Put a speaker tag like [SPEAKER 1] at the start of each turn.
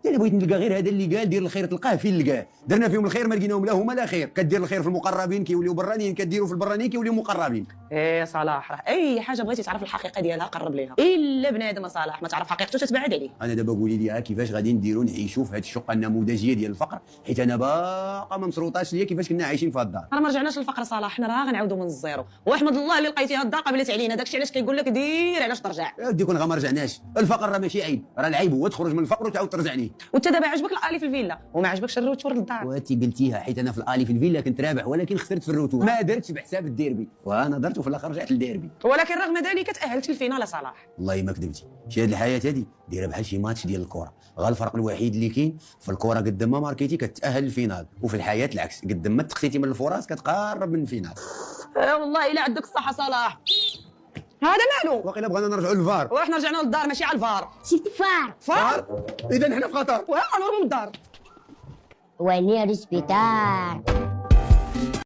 [SPEAKER 1] انا بغيت نلقى غير هذا اللي قال دير الخير تلقاه فين لقاه. درنا فيهم الخير ما لقيناهم لا هما لا خير. كدير الخير في المقربين كيوليو برانيين، كديروا في البرانيين كيوليو مقربين.
[SPEAKER 2] ايه صلاح، راه اي حاجه بغيتي تعرف الحقيقه ديالها قرب ليها، الا بنادم صلاح ما تعرف حقيقته تتبعد عليه.
[SPEAKER 1] انا دابا قولي لي كيفاش غادي نديروا نعيشوا في هذه الشقه النموذجيه ديال الفقر، حيت انا باقا ما مسروطاش ليا كيفاش كنا عايشين في الدار.
[SPEAKER 2] راه ما رجعناش للفقر صلاح، حنا راه غنعاودوا من الزيرو، واحمد الله اللي لقيتيها الدار قبلت علينا. داكشي علاش كيقول لك دير علاش ترجع.
[SPEAKER 1] ودي كون غا ما رجعناش. الفقر راه ماشي عيب، راه العيب هو تخرج من الفقر وتعاود ترجع ليه.
[SPEAKER 2] وانت دابا عجبك الالي في الفيلا وما عجبكش الروتور للدار.
[SPEAKER 1] وانت قلتيها، حيت انا في الالي في الفيلا كنت رابح ولكن خسرت في الروتور، ما درتش بحساب الديربي وانا درت وفي الاخر رجعت للديربي.
[SPEAKER 2] ولكن رغم ذلك تاهلت للفينال صلاح.
[SPEAKER 1] والله ما كذبتي، شي هاد الحياه هادي دايره بحال شي ماتش ديال الكره، غير الفرق الوحيد اللي كاين في الكره قد ما ماركيتي كتاهل للفينال، وفي الحياه العكس، قد ما تخطيتي من الفرص كتقرب من الفينال.
[SPEAKER 2] والله الا عندك الصحه صلاح. هذا مالو؟
[SPEAKER 1] واقيلا بغينا نرجعوا للفار.
[SPEAKER 2] وحنا رجعنا للدار ماشي على الفار.
[SPEAKER 3] شفت فار
[SPEAKER 2] فار؟
[SPEAKER 1] اذا حنا في خطر.
[SPEAKER 2] وها نهربوا من الدار.
[SPEAKER 3] ونير سبيتار.